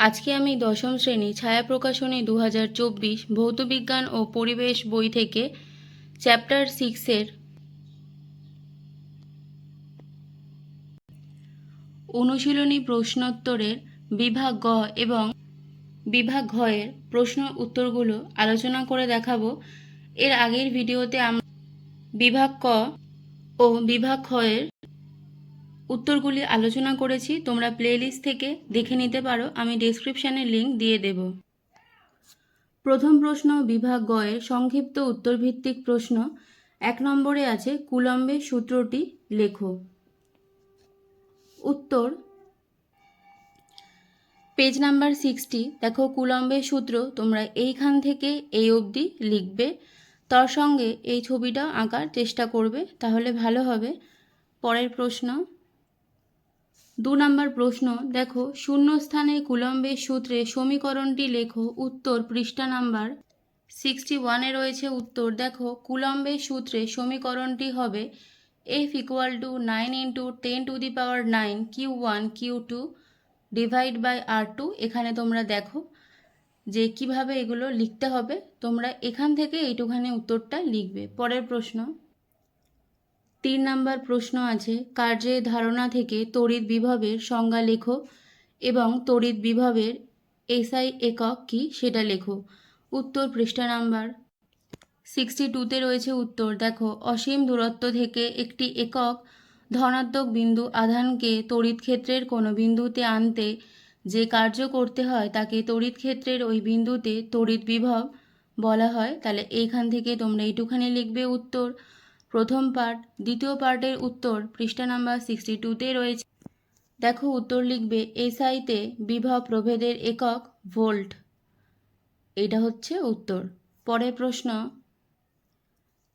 আজকে আমি দশম শ্রেণী ছায়া প্রকাশনী 2024 ভৌতবিজ্ঞান ও পরিবেশ বই থেকে চ্যাপ্টার 6-এর অনুশীলনী প্রশ্নোত্তরের বিভাগ গ এবং বিভাগ ঘ এর প্রশ্ন উত্তরগুলো আলোচনা করে দেখাবো। এর আগের ভিডিওতে আমরা বিভাগ ক ও বিভাগ খ এর উত্তরগুলি আলোচনা করেছি। তোমরা প্লেলিস্ট থেকে দেখে নিতে পারো, আমি ডেসক্রিপশানে লিঙ্ক দিয়ে দেব। প্রথম প্রশ্ন বিভাগ গ এর সংক্ষিপ্ত উত্তরভিত্তিক প্রশ্ন। 1 নম্বরে আছে কুলম্বের সূত্রটি লেখো। উত্তর পেজ নাম্বার 60। দেখো কুলম্বের সূত্র তোমরা এইখান থেকে এই অবধি লিখবে, তার সঙ্গে এই ছবিটা আঁকার চেষ্টা করবে, তাহলে ভালো হবে। পরের প্রশ্ন 2 নম্বর প্রশ্ন। দেখো শূন্যস্থানে কুলম্বের সূত্রে সমীকরণটি লেখো। উত্তর পৃষ্ঠা নাম্বার 61-এ রয়েছে উত্তর। দেখো কুলম্বের সূত্রে সমীকরণটি হবে F = 9 × 10⁹ Q1 Q2 divide by R2। এখানে তোমরা দেখো যে কিভাবে এগুলো লিখতে হবে, তোমরা এখান থেকে এইটুখানি উত্তরটা লিখবে। পরের প্রশ্ন 3 নম্বর প্রশ্ন আছে কার্যের ধারণা থেকে তড়িৎ বিভবের সংজ্ঞা লেখো এবং তড়িৎ বিভবের SI একক কি সেটা লেখো। উত্তর পৃষ্ঠা নাম্বার 62-তে রয়েছে উত্তর। দেখো অসীম দূরত্ব থেকে একটি একক ধনাত্মক বিন্দু আধানকে তড়িৎ ক্ষেত্রের কোনো বিন্দুতে আনতে যে কার্য করতে হয় তাকে তড়িৎ ক্ষেত্রের ওই বিন্দুতে তড়িৎ বিভব বলা হয়। তাহলে এইখান থেকে তোমরা এইটুখানি লিখবে উত্তর প্রথম পার্ট। দ্বিতীয় পার্টের উত্তর পৃষ্ঠা নাম্বার 62-তে রয়েছে। দেখো উত্তর লিখবে SI-তে বিভব প্রভেদের একক ভোল্ট। এটা হচ্ছে উত্তর। পরের প্রশ্ন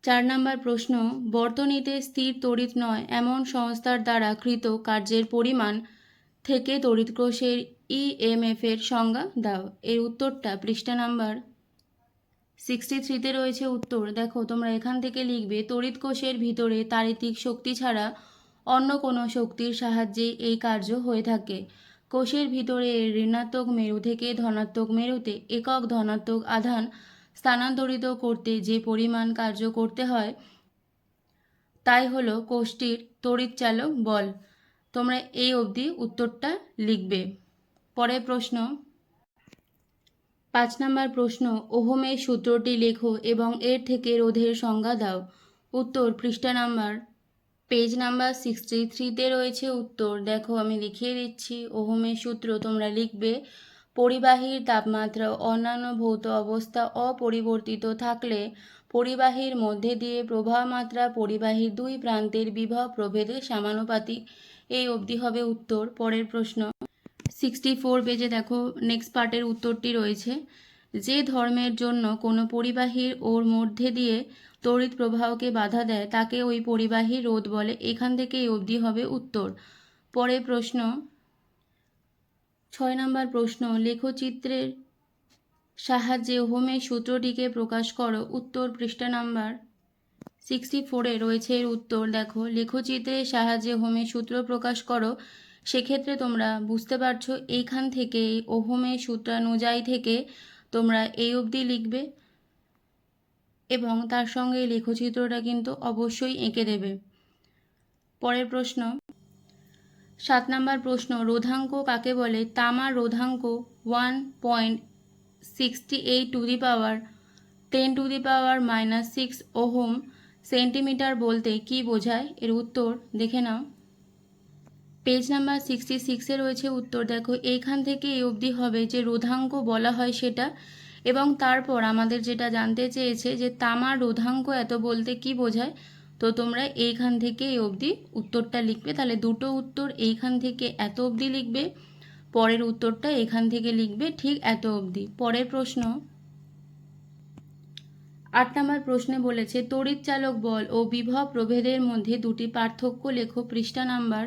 4 নম্বর প্রশ্ন বর্তনীতে স্থির তড়িৎ নয় এমন সংস্থার দ্বারা কৃত কার্যের পরিমাণ থেকে তড়িৎ কোষের EMF এর সংজ্ঞা দাও। এর উত্তরটা পৃষ্ঠা নাম্বার 63-তে রয়েছে উত্তর। দেখো তোমরা এখান থেকে লিখবে তড়িৎ কোষের ভিতরে তাড়িতিক শক্তি ছাড়া অন্য কোনো শক্তির সাহায্যে এই কার্য হয়ে থাকে। কোষের ভিতরে ঋণাত্মক মেরু থেকে ধনাত্মক মেরুতে একক ধনাত্মক আধান স্থানান্তরিত করতে যে পরিমাণ কার্য করতে হয় তাই হলো কোষটির তড়িৎচালক বল। তোমরা এই অবধি উত্তরটা লিখবে। পরের প্রশ্ন 5 নম্বর প্রশ্ন ওহমের সূত্রটি লেখো এবং এর থেকে রোধের সংজ্ঞা দাও। উত্তর পৃষ্ঠা নাম্বার পেজ নাম্বার 63-তে রয়েছে উত্তর। দেখো আমি লিখিয়ে দিচ্ছি। ওহমের সূত্র তোমরা লিখবে পরিবাহীর তাপমাত্রা অন্যান্য ভৌত অবস্থা অপরিবর্তিত থাকলে পরিবাহীর মধ্যে দিয়ে প্রবাহ মাত্রা পরিবাহীর দুই প্রান্তের বিভব প্রভেদের সমানুপাতিক। এই অবধি হবে উত্তর। পরের প্রশ্ন 64 পেজে দেখো নেক্সট পার্টের উত্তরটি রয়েছে। যে ধর্মের জন্য কোনো পরিবাহীর ওর মধ্যে দিয়ে তড়িৎ প্রবাহকে বাধা দেয় তাকে ওই পরিবাহীর রোধ বলে। এখান থেকে এই অবধি হবে উত্তর। পরের প্রশ্ন 6 নম্বর প্রশ্ন লেখচিত্রের সাহায্যে ওহমের সূত্রটিকে প্রকাশ করো। উত্তর পৃষ্ঠা নাম্বার 64-এ রয়েছে এর উত্তর। দেখো লেখচিত্রের সাহায্যে ওহমের সূত্র প্রকাশ করো। সেক্ষেত্রে তোমরা বুঝতে পারছো এইখান থেকে ওহমের সূত্রানুযায়ী থেকে তোমরা এই অবধি লিখবে এবং তার সঙ্গে লেখচিত্রটা কিন্তু অবশ্যই এঁকে দেবে। পরের প্রশ্ন 7 নম্বর প্রশ্ন রোধাঙ্ক কাকে বলে? তামার রোধাঙ্ক 1.68 × 10⁻⁻6 ওহম সেন্টিমিটার বলতে কি বোঝায়? এর উত্তর দেখে নাও। পেজ নাম্বার 66-এ রয়েছে উত্তর। দেখো এইখান থেকে এই অবধি হবে যে রোধাঙ্ক বলা হয় সেটা, এবং তারপর আমাদের যেটা জানতে চেয়েছে যে তামার রোধাঙ্ক এত বলতে কি বোঝায়, তো তোমরা এইখান থেকে এই অবধি উত্তরটা লিখবে। তাহলে দুটো উত্তর এইখান থেকে এত অবধি লিখবে, পরের উত্তরটা এইখান থেকে লিখবে ঠিক এত অবধি। পরের প্রশ্ন 8 নম্বর প্রশ্নে বলেছে তড়িৎ চালক বল ও বিভব প্রভেদের মধ্যে দুটি পার্থক্য লেখো। পৃষ্ঠা নাম্বার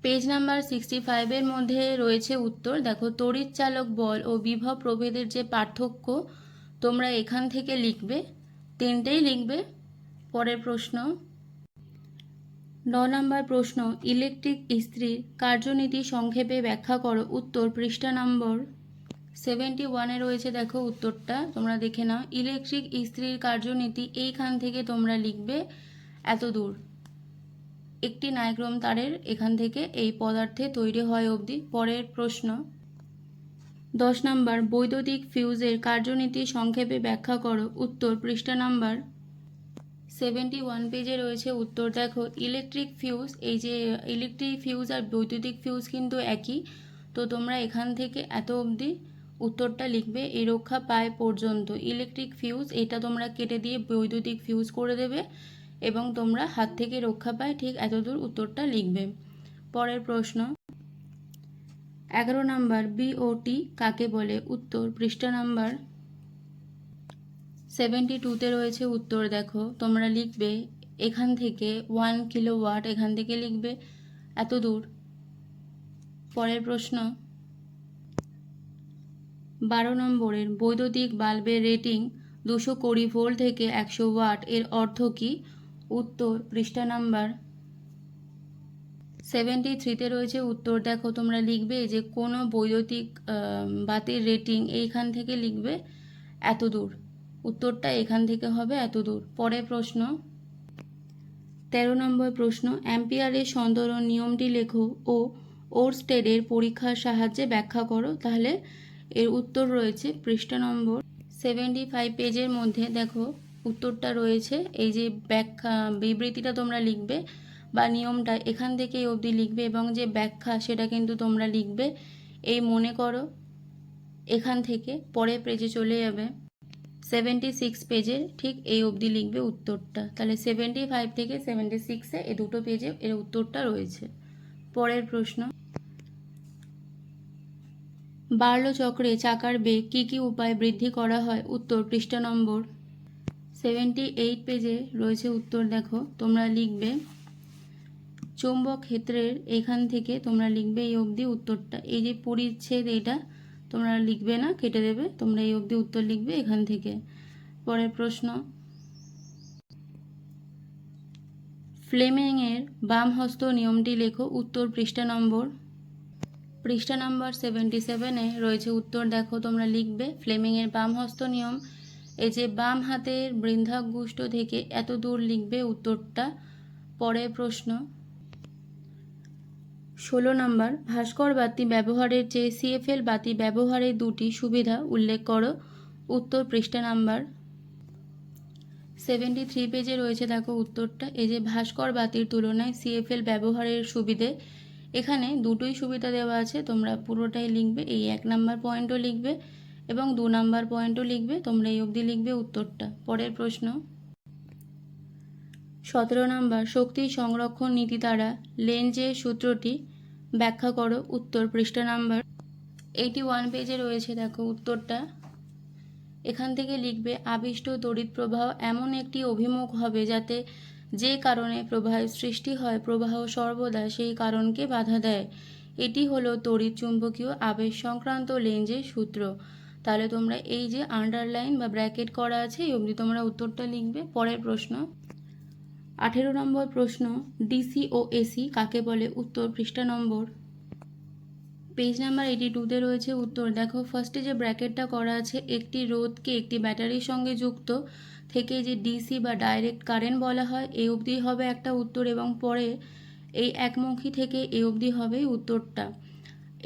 পেজ নাম্বার 65-এর মধ্যে রয়েছে উত্তর। দেখো তড়িৎ চালক বল ও বিভব প্রভেদের যে পার্থক্য তোমরা এখান থেকে লিখবে, তিনটেই লিখবে। পরের প্রশ্ন নম্বর প্রশ্ন, ইলেকট্রিক ইস্ত্রির কার্যনীতি সংক্ষেপে ব্যাখ্যা করো। উত্তর পৃষ্ঠা নম্বর 71-এ রয়েছে, দেখো উত্তরটা তোমরা দেখে নাও। ইলেকট্রিক ইস্ত্রির কার্যনীতি এইখান থেকে তোমরা লিখবে এত দূর, একটি নাইক্রোম তারের এখান থেকে এই পদার্থে তৈরি হয় অবধি। পরের প্রশ্ন 10 নম্বর, বৈদ্যুতিক ফিউজের কার্যনীতি সংক্ষেপে ব্যাখ্যা করো। উত্তর পৃষ্ঠা নাম্বার 71 পেজে রয়েছে উত্তর। দেখো ইলেকট্রিক ফিউজ, এই যে ইলেকট্রিক ফিউজ আর বৈদ্যুতিক ফিউজ কিন্তু একই, তো তোমরা এখান থেকে এত অবধি উত্তরটা লিখবে, এই রক্ষা পায় পর্যন্ত। ইলেকট্রিক ফিউজ এটা তোমরা কেটে দিয়ে বৈদ্যুতিক ফিউজ করে দেবে এবং তোমরা হাত থেকে রক্ষা পায় ঠিক এতদূর উত্তরটা লিখবে। পরের প্রশ্ন 11 নম্বর, বিওটি কাকে বলে। উত্তর পৃষ্ঠা নাম্বার 72-তে রয়েছে উত্তর। দেখো তোমরা লিখবে এখান থেকে 1 কিলোওয়াট, এখান থেকে লিখবে এত দূর। পরের প্রশ্ন 12 নম্বরের, বৈদ্যুতিক বাল্বের রেটিং 220 ভোল্ট থেকে 100 ওয়াট, এর অর্থ কী। উত্তর পৃষ্ঠা নাম্বার 73-তে রয়েছে উত্তর। দেখো তোমরা লিখবে যে কোনো বৈদ্যুতিক বাতির রেটিং এইখান থেকে লিখবে এত দূর, উত্তরটা এখান থেকে হবে এত দূর। পরের প্রশ্ন 13 নম্বর প্রশ্ন, অ্যাম্পিয়ারের সন্তরণ নিয়মটি লেখো ও ওরস্টেডের পরীক্ষার সাহায্যে ব্যাখ্যা করো। তাহলে এর উত্তর রয়েছে পৃষ্ঠা নম্বর 75 পেজের মধ্যে। দেখো উত্তরটা রয়েছে, এই যে ব্যাখ্যা বিবৃতিটা তোমরা লিখবে বা নিয়মটা এখান থেকে এই অবধি লিখবে এবং যে ব্যাখ্যা সেটা কিন্তু তোমরা লিখবে এই মনে করো এখান থেকে। পরের পেজে চলে যাবে 76 পেজের ঠিক এই অবধি লিখবে উত্তরটা। তাহলে 75 থেকে 76-এ এই দুটো পেজে এর উত্তরটা রয়েছে। পরের প্রশ্ন, বার্লো চক্রে চাকার বেগ কী কী উপায়ে বৃদ্ধি করা হয়। উত্তর পৃষ্ঠা নম্বর 78 পেজে রয়েছে উত্তর। দেখো তোমরা লিখবে চৌম্বক ক্ষেত্রের এখান থেকে তোমরা লিখবে এই অবধি উত্তরটা। এই যে পরিচ্ছেদ এটা তোমরা লিখবে না, কেটে দেবে, তোমরা এই অবধি উত্তর লিখবে এখান থেকে। পরের প্রশ্ন, ফ্লেমিংয়ের বাম হস্ত নিয়মটি লেখো। উত্তর পৃষ্ঠা নম্বর 77-এ রয়েছে উত্তর। দেখো তোমরা লিখবে ফ্লেমিংয়ের বাম হস্ত নিয়ম, এই যে বাম হাতের বৃদ্ধাঙ্গুষ্ঠ থেকে এত দূর লিখবে উত্তরটা। পরের প্রশ্ন 16 নম্বর, ভাস্কর বাতি ব্যবহারের চেয়ে সিএফএল বাতি ব্যবহারের দুটি সুবিধা উল্লেখ করো। উত্তর পৃষ্ঠা নাম্বার 73 পেজে রয়েছে। দেখো উত্তরটা, এই যে ভাস্কর বাতির তুলনায় সিএফএল ব্যবহারের সুবিধে, এখানে দুটোই সুবিধা দেওয়া আছে, তোমরা পুরোটাই লিখবে। এই 1 নম্বর পয়েন্টও লিখবে এবং 2 নম্বর পয়েন্টও লিখবে, তোমরা এই অবধি লিখবে উত্তরটা। পরের প্রশ্ন 17 নম্বর, শক্তি সংরক্ষণ নীতি দ্বারা লেঞ্জের সূত্রটি ব্যাখ্যা করো। উত্তর পৃষ্ঠা নাম্বার 81 পেজে রয়েছে। দেখো উত্তরটা এখান থেকে লিখবে আবিষ্ট তড়িৎ প্রবাহ এমন একটি অভিমুখ হবে যাতে যে কারণে প্রবাহের সৃষ্টি হয় প্রবাহ সর্বদা সেই কারণকে বাধা দেয়। এটি হলো তড়িৎ চুম্বকীয় আবেশ সংক্রান্ত লেঞ্জের সূত্র। তাহলে তোমরা এই যে আন্ডারলাইন বা ব্র্যাকেট করা আছে এই অবধি তোমরা উত্তরটা লিখবে। পরের প্রশ্ন 18 নম্বর প্রশ্ন, ডিসি ও এসি কাকে বলে। উত্তর পৃষ্ঠা নম্বর পেজ নাম্বার 82-তে রয়েছে উত্তর। দেখো ফার্স্টে যে ব্র্যাকেটটা করা আছে, একটি রোধকে একটি ব্যাটারির সঙ্গে যুক্ত থেকে যে ডিসি বা ডাইরেক্ট কারেন্ট বলা হয়, এই অবধি হবে একটা উত্তর এবং পরে এই একমুখী থেকে এই অবধি হবে উত্তরটা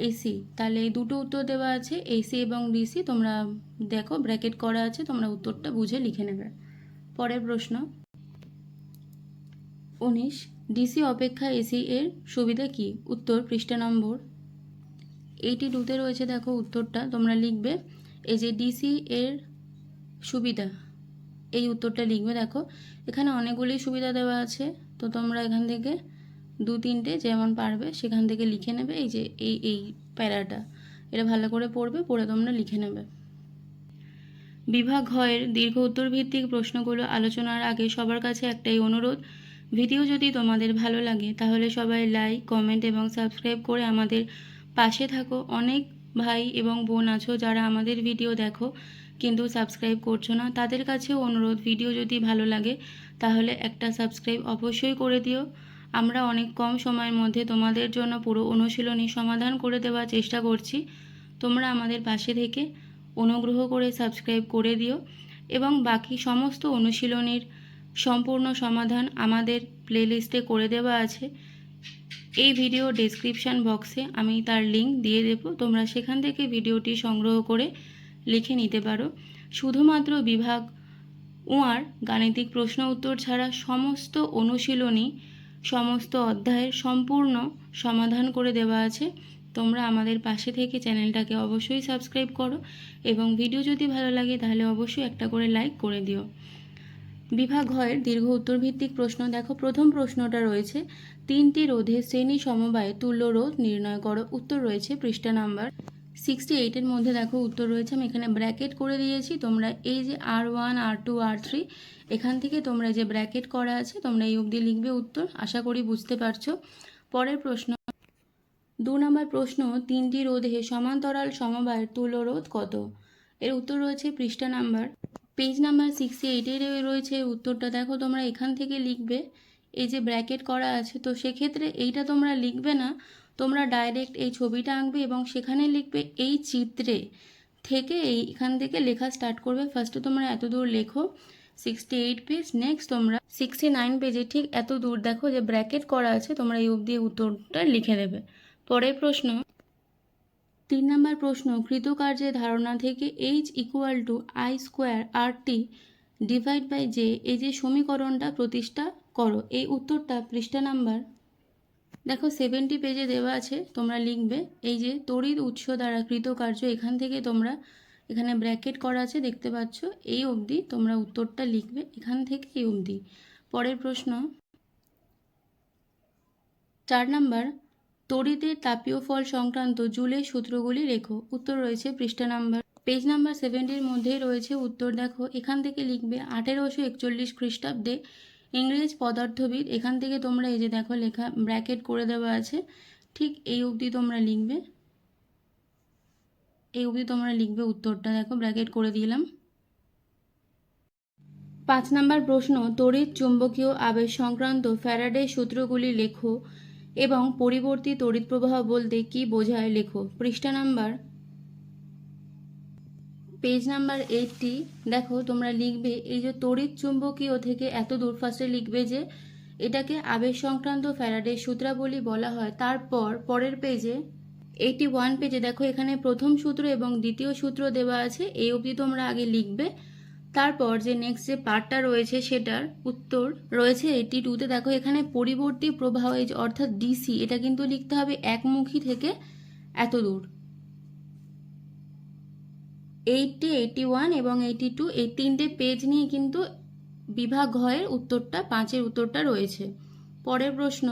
এসি। তাহলে এই দুটো উত্তর দেওয়া আছে, এসি এবং ডিসি, তোমরা দেখো ব্র্যাকেট করা আছে, তোমরা উত্তরটা বুঝে লিখে নেবে। পরের প্রশ্ন 19, ডিসি অপেক্ষা এসি এর সুবিধা কী। উত্তর পৃষ্ঠা নম্বর 82-তে রয়েছে। দেখো উত্তরটা তোমরা লিখবে, এই যে ডিসি এর সুবিধা এই উত্তরটা লিখবে। দেখো এখানে অনেকগুলি সুবিধা দেওয়া আছে, তো তোমরা এখান থেকে 2-3টে যেমন পারবে সেখান থেকে লিখে নেবে। এই যে এই প্যারাটা এটা ভালো করে পড়বে, পড়ে তোমরা লিখে নেবে। বিভাগ ঘয়ের দীর্ঘ উত্তরভিত্তিক প্রশ্নগুলো আলোচনার আগে সবার কাছে একটাই অনুরোধ, ভিডিও যদি তোমাদের ভালো লাগে তাহলে সবাই লাইক, কমেন্ট এবং সাবস্ক্রাইব করে আমাদের পাশে থাকো। অনেক ভাই এবং বোন আছো যারা আমাদের ভিডিও দেখো কিন্তু সাবস্ক্রাইব করছো না, তাদের কাছেও অনুরোধ, ভিডিও যদি ভালো লাগে তাহলে একটা সাবস্ক্রাইব অবশ্যই করে দিও আমরা অনেক কম সময়ের মধ্যে তোমাদের জন্য পুরো অনুশীলনী সমাধান করে দেওয়ার চেষ্টা করছি। তোমরা আমাদের পাশে থেকে অনুগ্রহ করে সাবস্ক্রাইব করে দিও এবং বাকি সমস্ত অনুশীলনীর সম্পূর্ণ সমাধান আমাদের প্লেলিস্টে করে দেওয়া আছে। এই ভিডিও ডেসক্রিপশান বক্সে আমি তার লিঙ্ক দিয়ে দেব, তোমরা সেখান থেকে ভিডিওটি সংগ্রহ করে লিখে নিতে পারো। শুধুমাত্র বিভাগ উয়ার গাণিতিক প্রশ্ন উত্তর ছাড়া সমস্ত অনুশীলনী, সমস্ত অধ্যায়ের সম্পূর্ণ সমাধান করে দেওয়া আছে। তোমরা আমাদের পাশে থেকে চ্যানেলটাকে অবশ্যই সাবস্ক্রাইব করো এবং ভিডিও যদি ভালো লাগে তাহলে অবশ্যই একটা করে লাইক করে দিও। বিভাগ ঘয়ের দীর্ঘ উত্তরভিত্তিক প্রশ্ন। দেখো, প্রথম প্রশ্নটা রয়েছে 3টি রোধের শ্রেণী সমবায়ে তুল্য রোধ নির্ণয় করো। উত্তর রয়েছে পৃষ্ঠা নাম্বার 68-এর মধ্যে। দেখো উত্তর রয়েছে, আমি এখানে ব্র্যাকেট করে দিয়েছি। তোমরা এই যে R1, R2, R3 এখান থেকে তোমরা যে ব্র্যাকেট করা আছে তোমরা এই অবধি লিখবে উত্তর। আশা করি বুঝতে পারছো। পরের প্রশ্ন 2 নম্বর প্রশ্ন, 3টি রোধে সমান্তরাল সমবায়ের তুল্য রোধ কত? এর উত্তর রয়েছে পৃষ্ঠা নাম্বার পেজ নাম্বার 68-এর রয়েছে উত্তরটা। দেখো তোমরা এখান থেকে লিখবে, এই যে ব্র্যাকেট করা আছে, তো সেক্ষেত্রে এইটা তোমরা লিখবে না, তোমরা ডাইরেক্ট এই ছবিটা আঁকবে এবং সেখানে লিখবে এই চিত্রে থেকে এখান থেকে লেখা স্টার্ট করবে। ফার্স্টে তোমরা এত দূর লেখো 68 পেজ, নেক্সট তোমরা 69 পেজে ঠিক এত দূর দেখো যে ব্র্যাকেট করা আছে, তোমরা এই অবধি উত্তরটা লিখে দেবে। পরের প্রশ্ন 3 নম্বর প্রশ্ন, কৃতকার্যের ধারণা থেকে H = I² RT divide by J এই যে সমীকরণটা প্রতিষ্ঠা করো। এই উত্তরটা পৃষ্ঠা নাম্বার দেখো 70 পেজে দেওয়া আছে, তোমরা লিখবে এই যে তড়িৎ উৎস দ্বারা কৃতকার্য, এখান থেকে তোমরা এখানে ব্র্যাকেট করা আছে দেখতে পাচ্ছ, এই অবধি তোমরা উত্তরটা লিখবে, এখান থেকে এই অবধি। পরের প্রশ্ন 4 নম্বর, তড়িতের তাপীয় ফল সংক্রান্ত জুলের সূত্রগুলি লেখো। উত্তর রয়েছে পৃষ্ঠা নাম্বার পেজ নাম্বার 70-এর মধ্যেই রয়েছে উত্তর। দেখো এখান থেকে লিখবে 1841 খ্রিস্টাব্দে ইংরেজ পদার্থবিদ, এখান থেকে তোমরা এই যে দেখো লেখা ব্র্যাকেট করে দেওয়া আছে, ঠিক এই অবধি তোমরা লিখবে, এই অবধি তোমরা লিখবে উত্তরটা। দেখো ব্র্যাকেট করে দিলাম। 5 নম্বর প্রশ্ন, তড়িৎ চুম্বকীয় আবেশ সংক্রান্ত ফ্যারাডের সূত্রগুলি লেখো এবং পরিবর্তী তড়িৎ প্রবাহ বলতে কি বোঝায় লেখো। পৃষ্ঠা নাম্বার পেজ নাম্বার 80। দেখো তোমরা লিখবে এই যে তড়িৎ চুম্বকীয় থেকে এত দূর, ফার্স্টে লিখবে যে এটাকে আবেশ সংক্রান্ত ফ্যারাডের সূত্রাবলী বলা হয়। তারপর পরের পেজে 81 পেজে দেখো এখানে প্রথম সূত্র এবং দ্বিতীয় সূত্র দেওয়া আছে, এই অবধি তোমরা আগে লিখবে। তারপর যে নেক্সট যে পার্টটা রয়েছে সেটার উত্তর রয়েছে 82-তে। দেখো এখানে পরিবর্তী প্রবাহ অর্থাৎ ডিসি, এটা কিন্তু লিখতে হবে একমুখী থেকে এত দূর। 80, 81 এবং 82 এই 3টে পেজ নিয়ে কিন্তু বিভাগ ঘয়ের উত্তরটা 5-এর উত্তরটা রয়েছে। পরের প্রশ্ন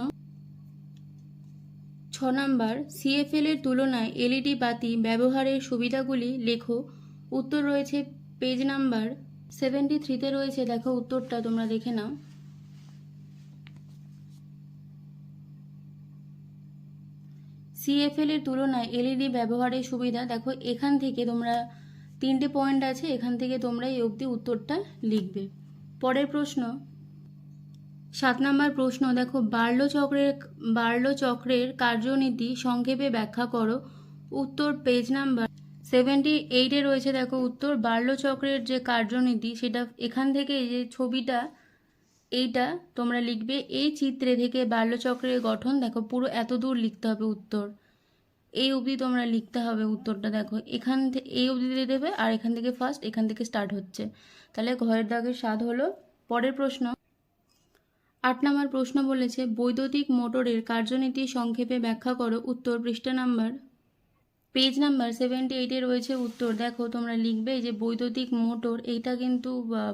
6 নম্বর, CFL এর তুলনায় এলইডি বাতি ব্যবহারের সুবিধাগুলি লেখো। উত্তর রয়েছে পেজ নাম্বার 73-তে রয়েছে। দেখো উত্তরটা তোমরা দেখে নাও। CFL এর তুলনায় এলইডি ব্যবহারের সুবিধা, দেখো এখান থেকে তোমরা 3টে পয়েন্ট আছে, এখান থেকে তোমরা এই অবধি উত্তরটা লিখবে। পরের প্রশ্ন 7 নম্বর প্রশ্ন, দেখো বার্লো চক্রের কার্যনীতি সংক্ষেপে ব্যাখ্যা করো। উত্তর পেজ নাম্বার 78-এ রয়েছে। দেখো উত্তর, বার্লো চক্রের যে কার্যনীতি সেটা এখান থেকে এই যে ছবিটা এইটা তোমরা লিখবে, এই চিত্রে থেকে বার্লো চক্রের গঠন, দেখো পুরো এত দূর লিখতে হবে উত্তর, এই অবধি তোমরা লিখতে হবে উত্তরটা। দেখো এখান থেকে এই অবধি দিয়ে দেবে আর এখান থেকে ফার্স্ট এখান থেকে স্টার্ট হচ্ছে, তাহলে ঘরের দাগের 7 হলো। পরের প্রশ্ন 8 নম্বর প্রশ্ন বলেছে বৈদ্যুতিক মোটরের কার্যনীতি সংক্ষেপে ব্যাখ্যা করো। উত্তর পৃষ্ঠা নাম্বার পেজ নাম্বার 78-এ রয়েছে উত্তর। দেখো তোমরা লিখবে যে বৈদ্যুতিক মোটর, এইটা কিন্তু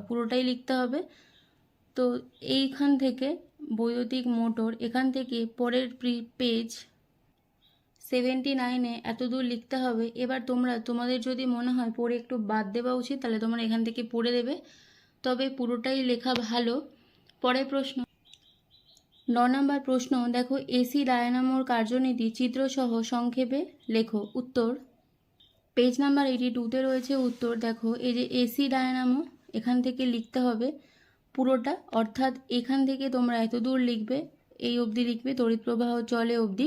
পুরোটাই লিখতে হবে। তো এইখান থেকে বৈদ্যুতিক মোটর, এখান থেকে পরের পেজ 79-এ এত দূর লিখতে হবে। এবার তোমাদের যদি মনে হয় পড়ে একটু বাদ দেওয়া উচিত, তাহলে তোমরা এখান থেকে পড়ে দেবে, তবে পুরোটাই লেখা ভালো। পরের প্রশ্ন 9 নম্বর প্রশ্ন, দেখো এসি ডায়নামোর কার্যনীতি চিত্রসহ সংক্ষেপে লেখো। উত্তর পেজ নাম্বার 82-তে রয়েছে উত্তর। দেখো এই যে এসি ডায়নামো, এখান থেকে লিখতে হবে পুরোটা, অর্থাৎ এখান থেকে তোমরা এত দূর লিখবে, এই অবধি লিখবে, তড়িৎ প্রবাহ চলে অবধি।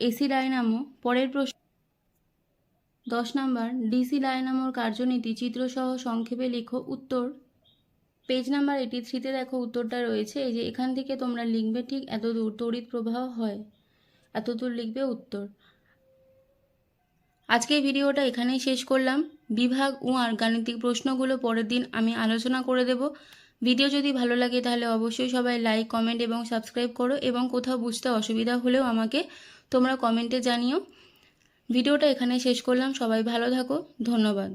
এসি ডায়নামো, পরের প্রশ্ন 10 নাম্বার, ডিসি ডায়নামোর কার্যনীতি চিত্রসহ সংক্ষেপে লেখো। উত্তর পেজ নাম্বার 83-তে দেখো উত্তরটা রয়েছে। এই যে এখান থেকে তোমরা লিখবে ঠিক এত দূর তড়িৎ প্রবাহ হয়, এত দূর লিখবে উত্তর। আজকে এই ভিডিওটা এখানেই শেষ করলাম। বিভাগ আর গাণিতিক প্রশ্নগুলো পরের দিন আমি আলোচনা করে দেব। ভিডিও যদি ভালো লাগে তাহলে অবশ্যই সবাই লাইক, কমেন্ট এবং সাবস্ক্রাইব করো, এবং কোথাও বুঝতে অসুবিধা হলেও আমাকে তোমরা কমেন্টে জানিও। ভিডিওটা এখানেই শেষ করলাম। সবাই ভালো থাকো, ধন্যবাদ।